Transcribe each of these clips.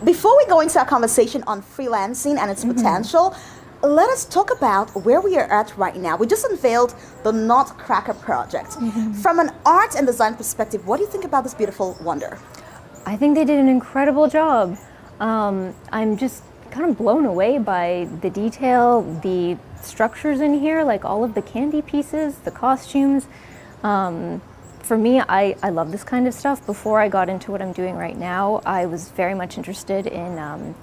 before we go into our conversation on freelancing and its potential, let us talk about where we are at right now. We just unveiled the Nutcracker project. From an art and design perspective, what do you think about this beautiful wonder? I think they did an incredible job. I'm just kind of blown away by the detail, the structures in here, like all of the candy pieces, the costumes. For me, I love this kind of stuff. Before I got into what I'm doing right now, I was very much interested in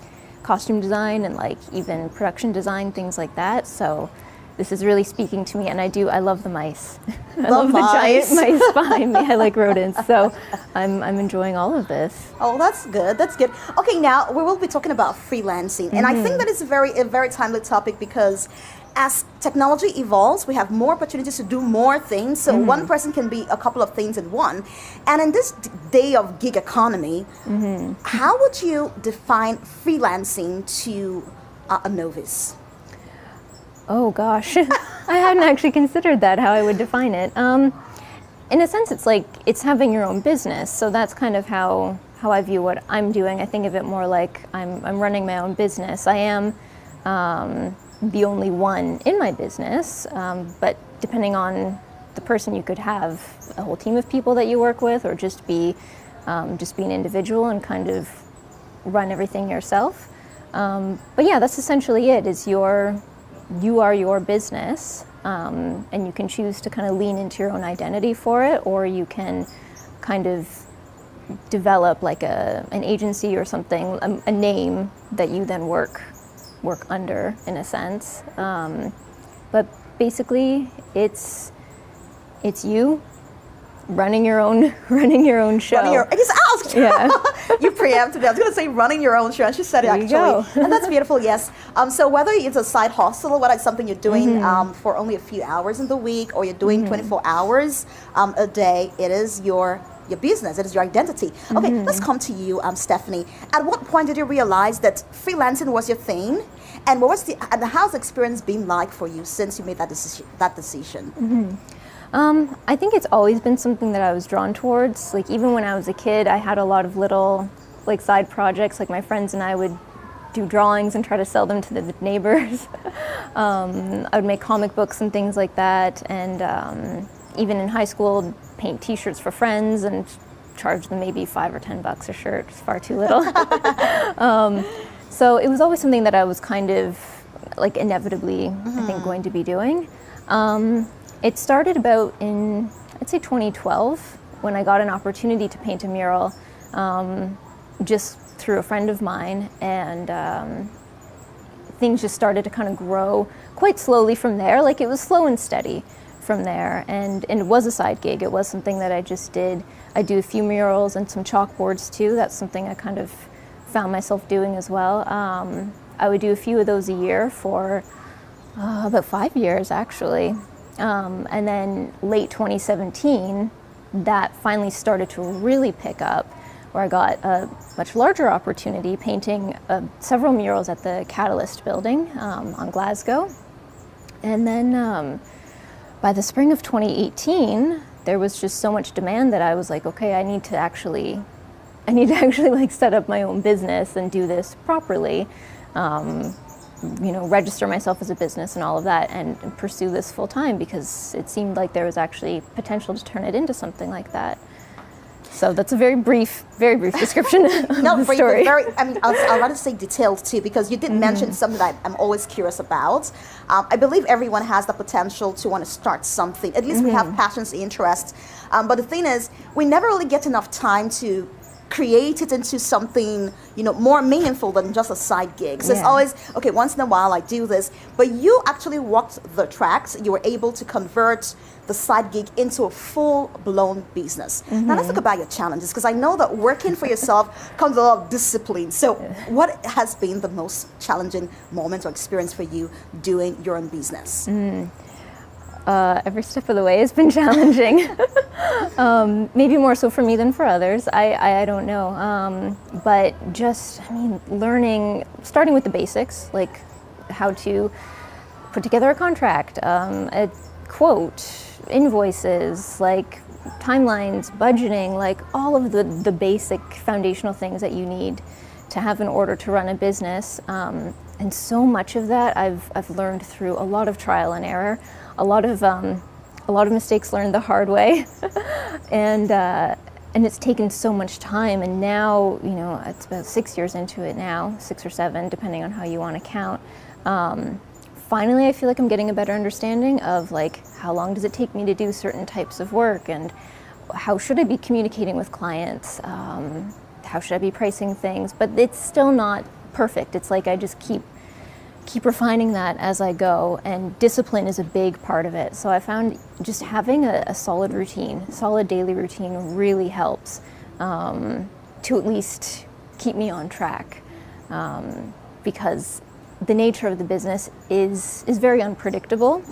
costume design and like even production design, things like that. So this is really speaking to me, and I love the mice. I love the giant mice behind me. I like rodents, so I'm enjoying all of this. Oh, that's good. That's good. Okay, now we will be talking about freelancing, and I think that is a very timely topic because as technology evolves, we have more opportunities to do more things. So one person can be a couple of things in one. And in this day of gig economy, how would you define freelancing to a novice? Oh gosh, I hadn't actually considered that, how I would define it. In a sense, it's like it's having your own business. So that's kind of how I view what I'm doing. I think of it more like I'm running my own business. I am the only one in my business, but depending on the person, you could have a whole team of people that you work with, or just be an individual and kind of run everything yourself. But yeah, that's essentially it. You are your business, and you can choose to kind of lean into your own identity for it, or you can kind of develop like an agency or something, a name that you then work under, in a sense. But basically, it's you running your own show. Yeah. You preempted me. I was going to say running your own show, and she said it actually. And that's beautiful, yes. So whether it's a side hustle, whether it's something you're doing for only a few hours in the week, or you're doing 24 hours a day, it is your business, it is your identity. Okay, let's come to you, Stephanie. At what point did you realize that freelancing was your thing? And how's the experience been like for you since you made that decision? I think it's always been something that I was drawn towards. Like even when I was a kid, I had a lot of little like side projects. Like my friends and I would do drawings and try to sell them to the neighbors. I would make comic books and things like that. And even in high school, paint T-shirts for friends and charge them maybe $5 or $10 a shirt. It's far too little. So it was always something that I was kind of like inevitably, I think, going to be doing. It started about in, I'd say 2012, when I got an opportunity to paint a mural just through a friend of mine, and things just started to kind of grow quite slowly from there. Like it was slow and steady from there, and it was a side gig. It was something that I just did. I do a few murals and some chalkboards too. That's something I kind of found myself doing as well. I would do a few of those a year for about 5 years actually. And then late 2017, that finally started to really pick up, where I got a much larger opportunity painting several murals at the Catalyst building on Glasgow. And then by the spring of 2018, there was just so much demand that I was like, okay, I need to actually like set up my own business and do this properly. Register myself as a business and all of that, and pursue this full time, because it seemed like there was actually potential to turn it into something like that. So that's a very brief description of the story. I'd rather say detailed too, because you did mention something that I'm always curious about. I believe everyone has the potential to want to start something. At least we have passions, interests. But the thing is, we never really get enough time to create it into something, more meaningful than just a side gig. So it's always, okay, once in a while I do this, but you actually walked the tracks. You were able to convert the side gig into a full-blown business. Now let's talk about your challenges, because I know that working for yourself comes with a lot of discipline. So what has been the most challenging moment or experience for you doing your own business? Every step of the way has been challenging. Maybe more so for me than for others. I don't know. But just, learning, starting with the basics, like how to put together a contract, a quote, invoices, like timelines, budgeting, like all of the basic foundational things that you need to have an order to run a business. And so much of that I've learned through a lot of trial and error, a lot of mistakes learned the hard way, and it's taken so much time. And now, you know, it's about 6 years into it now, 6 or 7, depending on how you want to count. Finally, I feel like I'm getting a better understanding of like how long does it take me to do certain types of work, and how should I be communicating with clients, how should I be pricing things. But it's still not perfect. It's like I just keep refining that as I go, and discipline is a big part of it. So I found just having a solid routine, solid daily routine really helps to at least keep me on track, because the nature of the business is very unpredictable,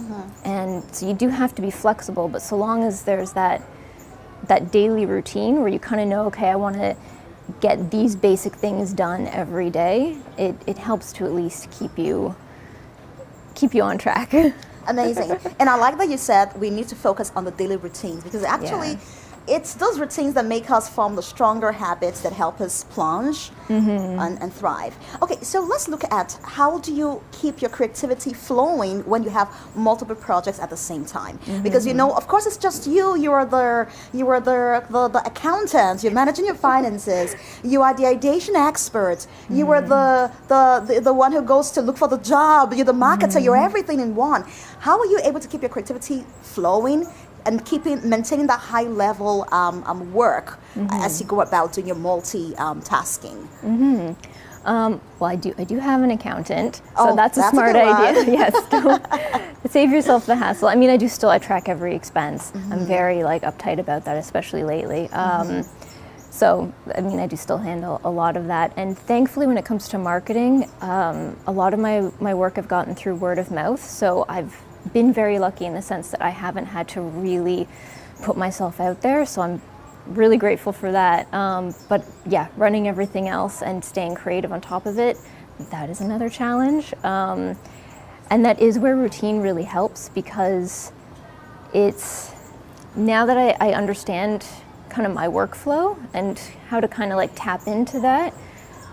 and so you do have to be flexible. But so long as there's that daily routine where you kind of know, okay, I want to get these basic things done every day, it helps to at least keep you on track. Amazing. And I like that you said we need to focus on the daily routines, because actually it's those routines that make us form the stronger habits that help us plunge and thrive. Okay, so let's look at how do you keep your creativity flowing when you have multiple projects at the same time? Because, you know, of course, it's just you are the accountant, you're managing your finances, you are the ideation expert, you are the one who goes to look for the job, you're the marketer, you're everything in one. How are you able to keep your creativity flowing and maintaining that high level work as you go about doing your multi-tasking? Well, I do have an accountant, so Oh, that's a that's a smart good idea. Yes, don't save yourself the hassle. I mean, I track every expense. I'm very like uptight about that, especially lately. So, I mean, I do still handle a lot of that. And thankfully, when it comes to marketing, a lot of my work I've gotten through word of mouth. So I've been very lucky in the sense that I haven't had to really put myself out there. So I'm really grateful for that. But yeah, running everything else and staying creative on top of it, that is another challenge. And that is where routine really helps, because it's, now that I understand kind of my workflow and how to kind of like tap into that,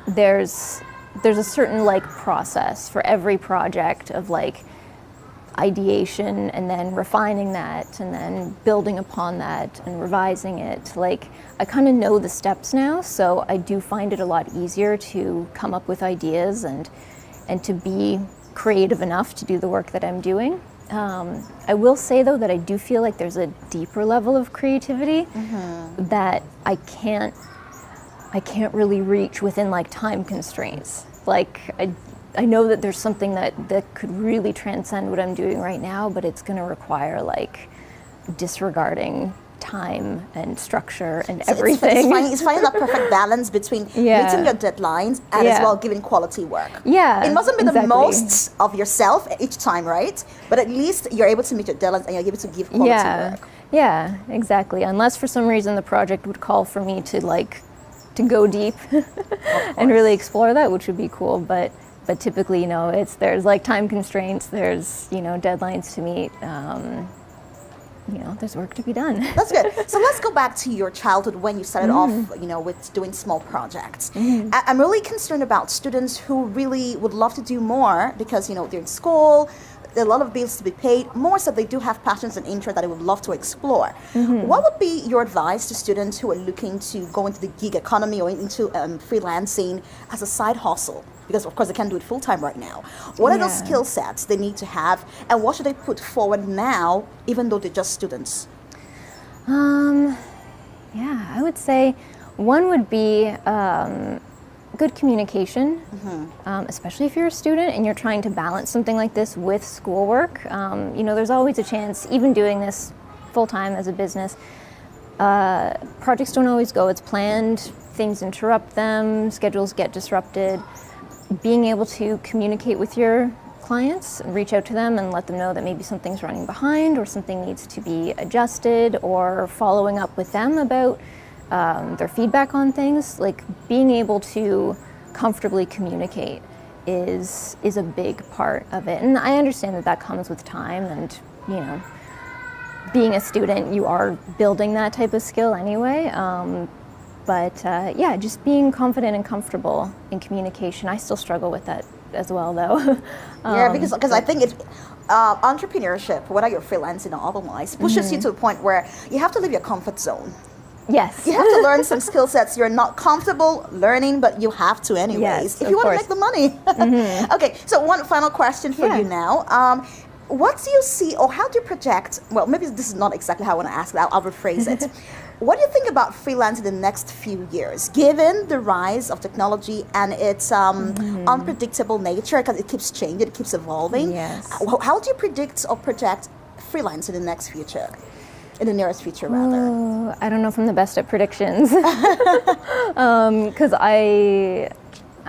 there's a certain like process for every project of like ideation, and then refining that, and then building upon that and revising it. Like, I kind of know the steps now, so I do find it a lot easier to come up with ideas and to be creative enough to do the work that I'm doing. I will say though that I do feel like there's a deeper level of creativity that I can't really reach within like time constraints. Like, I know that there's something that could really transcend what I'm doing right now, but it's going to require like disregarding time and structure and everything. It's finding that perfect balance between meeting your deadlines and as well giving quality work. Yeah, it mustn't be the exactly. most of yourself each time, right? But at least you're able to meet your deadlines and you're able to give quality work. Yeah, exactly. Unless for some reason the project would call for me to go deep and really explore that, which would be cool. But typically, you know, there's like time constraints, there's, you know, deadlines to meet, you know, there's work to be done. That's good. So let's go back to your childhood when you started off, you know, with doing small projects. I'm really concerned about students who really would love to do more because, you know, they're in school, there are a lot of bills to be paid, more so they do have passions and interests that they would love to explore. What would be your advice to students who are looking to go into the gig economy or into freelancing as a side hustle? Because of course they can't do it full time right now. What are the skill sets they need to have, and what should they put forward now, even though they're just students? Yeah, I would say one would be good communication, especially if you're a student and you're trying to balance something like this with schoolwork. You know, there's always a chance, even doing this full time as a business, projects don't always go as planned, things interrupt them, schedules get disrupted. Being able to communicate with your clients and reach out to them and let them know that maybe something's running behind or something needs to be adjusted, or following up with them about their feedback on things. Like, being able to comfortably communicate is a big part of it. And I understand that comes with time, and, you know, being a student, you are building that type of skill anyway. But yeah, just being confident and comfortable in communication. I still struggle with that as well, though. Yeah, because I think entrepreneurship, whether you're freelancing or otherwise, pushes you to a point where you have to leave your comfort zone. Yes. You have to learn some skill sets you're not comfortable learning, but you have to anyways, Yes, if you want to make the money. Okay, so one final question for you now. What do you see, or how do you project, well, maybe this is not exactly how I want to ask that, I'll rephrase it. What do you think about freelance in the next few years, given the rise of technology and its unpredictable nature, because it keeps changing, it keeps evolving? Yes. How do you predict or project freelance in the next future? In the nearest future, rather. Oh, I don't know if I'm the best at predictions, because I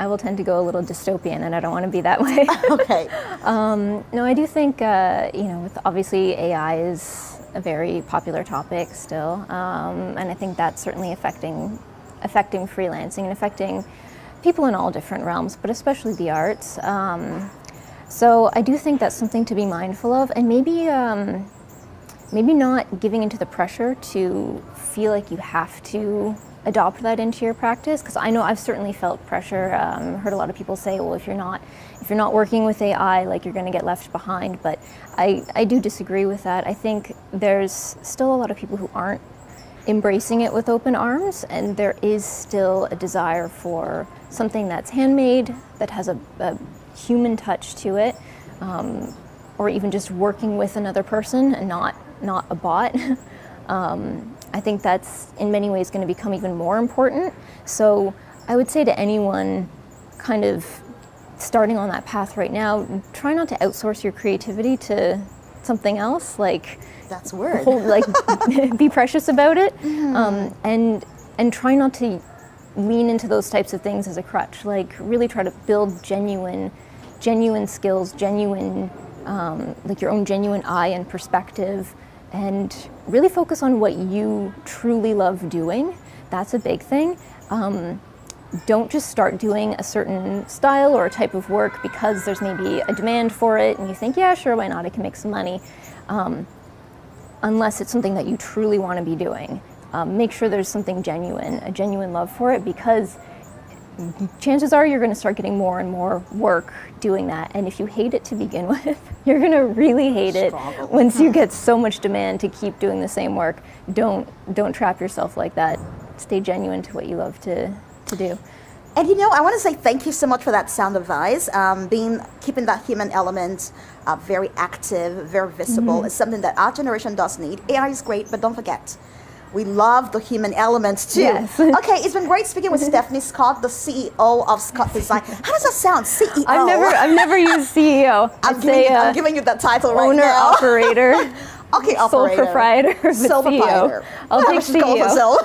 will tend to go a little dystopian, and I don't want to be that way. Okay. No, I do think with obviously AI is a very popular topic still, and I think that's certainly affecting freelancing and affecting people in all different realms, but especially the arts. So I do think that's something to be mindful of, and maybe not giving into the pressure to feel like you have to adopt that into your practice, because I know I've certainly felt pressure. Heard a lot of people say, well, if you're not working with AI, like, you're going to get left behind. But I do disagree with that. I think there's still a lot of people who aren't embracing it with open arms, and there is still a desire for something that's handmade, that has a human touch to it, or even just working with another person and not a bot. I think that's in many ways going to become even more important. So I would say to anyone kind of starting on that path right now, try not to outsource your creativity to something else. Like, that's weird. Be precious about it, and try not to lean into those types of things as a crutch. Like, really try to build genuine skills, like your own genuine eye and perspective, and really focus on what you truly love doing. That's a big thing. Don't just start doing a certain style or a type of work because there's maybe a demand for it and you think, yeah, sure, why not, I can make some money. Unless it's something that you truly want to be doing. Make sure there's something genuine, a genuine love for it, because chances are you're going to start getting more and more work doing that. And if you hate it to begin with, you're going to really hate it once you get so much demand to keep doing the same work. Don't trap yourself like that. Stay genuine to what you love to do. And I want to say thank you so much for that sound advice. Keeping that human element very active, very visible is something that our generation does need. AI is great, but don't forget, we love the human element too. Yes. Okay, it's been great speaking with Stephanie Scott, the CEO of Scott Design. How does that sound, CEO? I've never used CEO. I'm giving you that title right owner, now. Operator. Okay, Sole operator. proprietor. Sole CEO. proprietor. I'll take CEO.